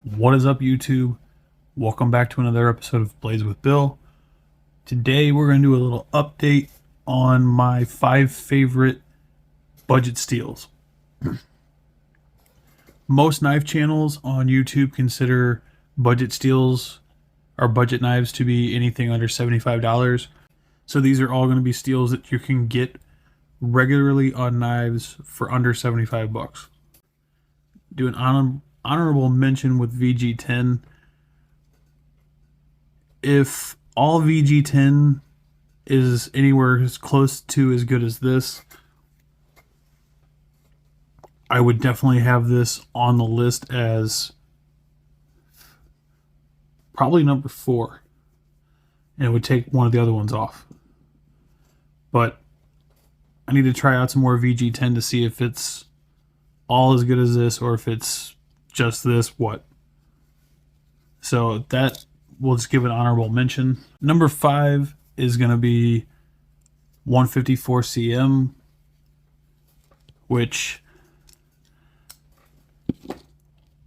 What is up, YouTube? Welcome back to another episode of Blades with Bill. Today we're going to do a little update on my 5 favorite budget steals. Most knife channels on YouTube consider budget steals or budget knives to be anything under $75. So these are all going to be steals that you can get regularly on knives for under 75 bucks. Do an honorable mention with VG10. If all VG10 is anywhere as close to as good as this, I would definitely have this on the list as probably number 4, and it would take one of the other ones off. But I need to try out some more VG10 to see if it's all as good as this or if it's just this. So that we'll just give an honorable mention. Number 5 is going to be 154 cm, which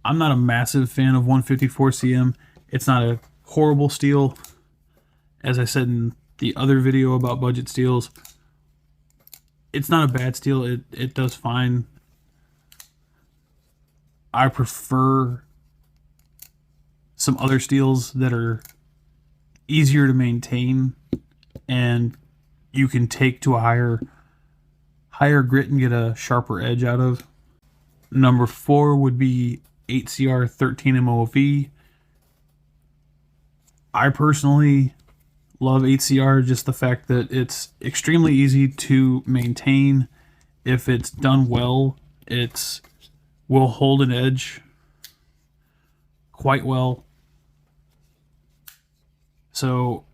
I'm not a massive fan of 154 cm. It's not a horrible steel. As I said in the other video about budget steels, it's not a bad steel. It does fine. I prefer some other steels that are easier to maintain and you can take to a higher grit and get a sharper edge out of. Number 4 would be 8CR 13 MOV. I personally love 8CR, just the fact that it's extremely easy to maintain. If it's done well, it will hold an edge quite well. So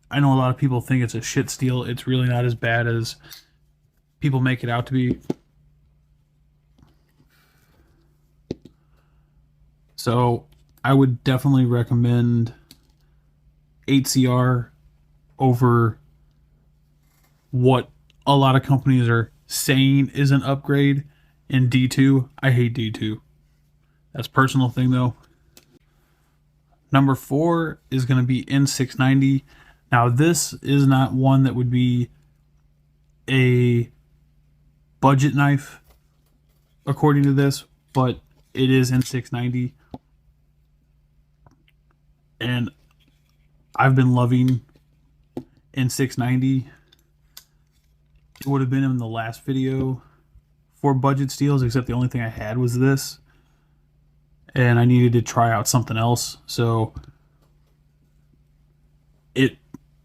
I know a lot of people think it's a shit steel. It's really not as bad as people make it out to be. So I would definitely recommend 8CR over what a lot of companies are saying is an upgrade in D2. I hate D2. That's a personal thing though. Number 4 is going to be N690. Now this is not one that would be a budget knife according to this, but it is N690. And I've been loving N690. It would have been in the last video for budget steels, except the only thing I had was this. And I needed to try out something else. So it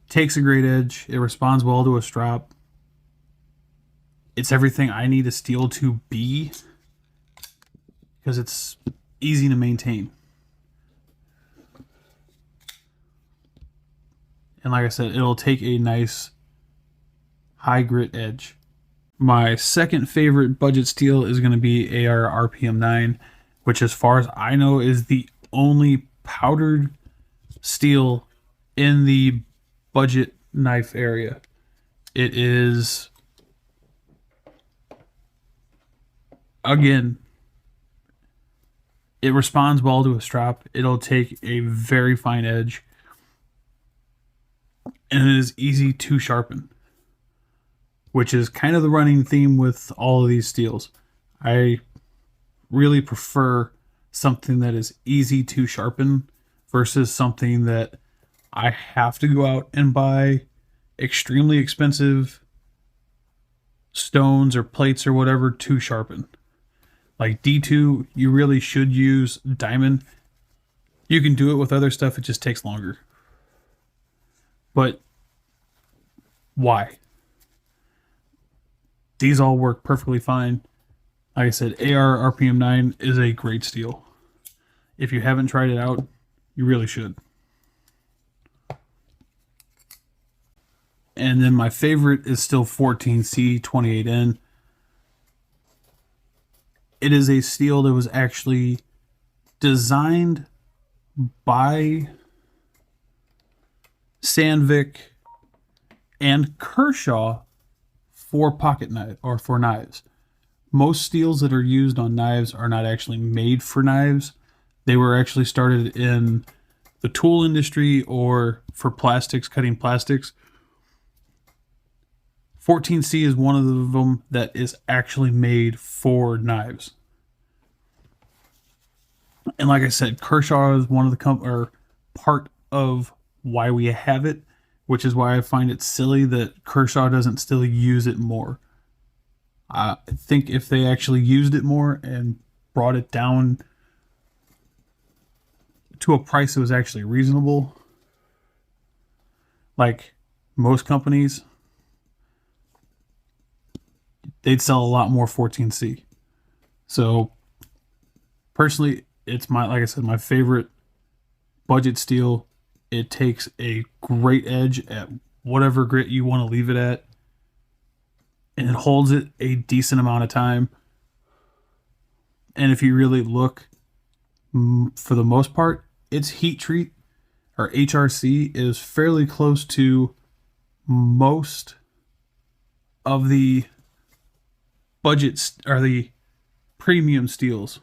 takes a great edge. It responds well to a strap. It's everything I need a steel to be, because it's easy to maintain. And like I said, it'll take a nice high grit edge. My second favorite budget steel is going to be AR RPM 9, which as far as I know is the only powdered steel in the budget knife area. It is, again, it responds well to a strap. It'll take a very fine edge. And it is easy to sharpen, which is kind of the running theme with all of these steels. I really prefer something that is easy to sharpen versus something that I have to go out and buy extremely expensive stones or plates or whatever to sharpen. Like D2, you really should use diamond. You can do it with other stuff, it just takes longer. But why? These all work perfectly fine. Like I said, AR RPM 9 is a great steel. If you haven't tried it out, you really should. And then my favorite is still 14C 28N. It is a steel that was actually designed by Sandvik and Kershaw for pocket knife or for knives. Most steels that are used on knives are not actually made for knives. They were actually started in the tool industry or for plastics, cutting plastics. 14C is one of them that is actually made for knives. And like I said, Kershaw is one of the or part of why we have it, which is why I find it silly that Kershaw doesn't still use it more. I think if they actually used it more and brought it down to a price that was actually reasonable, like most companies, they'd sell a lot more 14C. So personally, it's like I said, my favorite budget steel. It takes a great edge at whatever grit you want to leave it at, and it holds it a decent amount of time. And if you really look, for the most part, its heat treat or HRC is fairly close to most of the budget or the premium steels.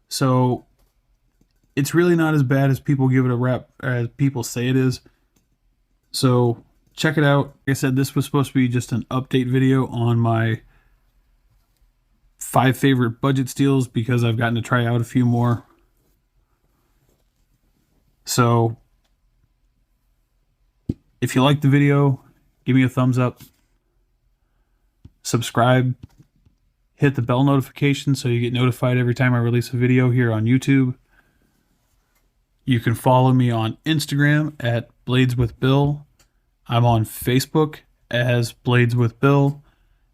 So it's really not as bad as people give it a rap, as people say it is. So check it out. Like I said, this was supposed to be just an update video on my 5 favorite budget steels because I've gotten to try out a few more. So if you like the video, give me a thumbs up. Subscribe. Hit the bell notification so you get notified every time I release a video here on YouTube. You can follow me on Instagram at Bladeswithbill. I'm on Facebook as Bladeswithbill.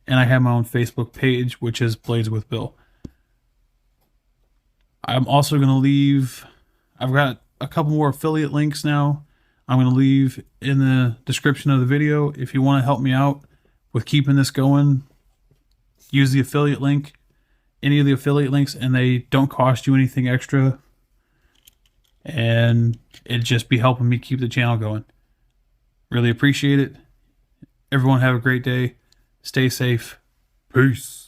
And I have my own Facebook page, which is Bladeswithbill. I'm also going to leave... I've got a couple more affiliate links now. I'm going to leave in the description of the video. If you want to help me out with keeping this going, use the affiliate link. Any of the affiliate links, and they don't cost you anything extra. And it'd just be helping me keep the channel going. Really appreciate it. Everyone have a great day. Stay safe. Peace.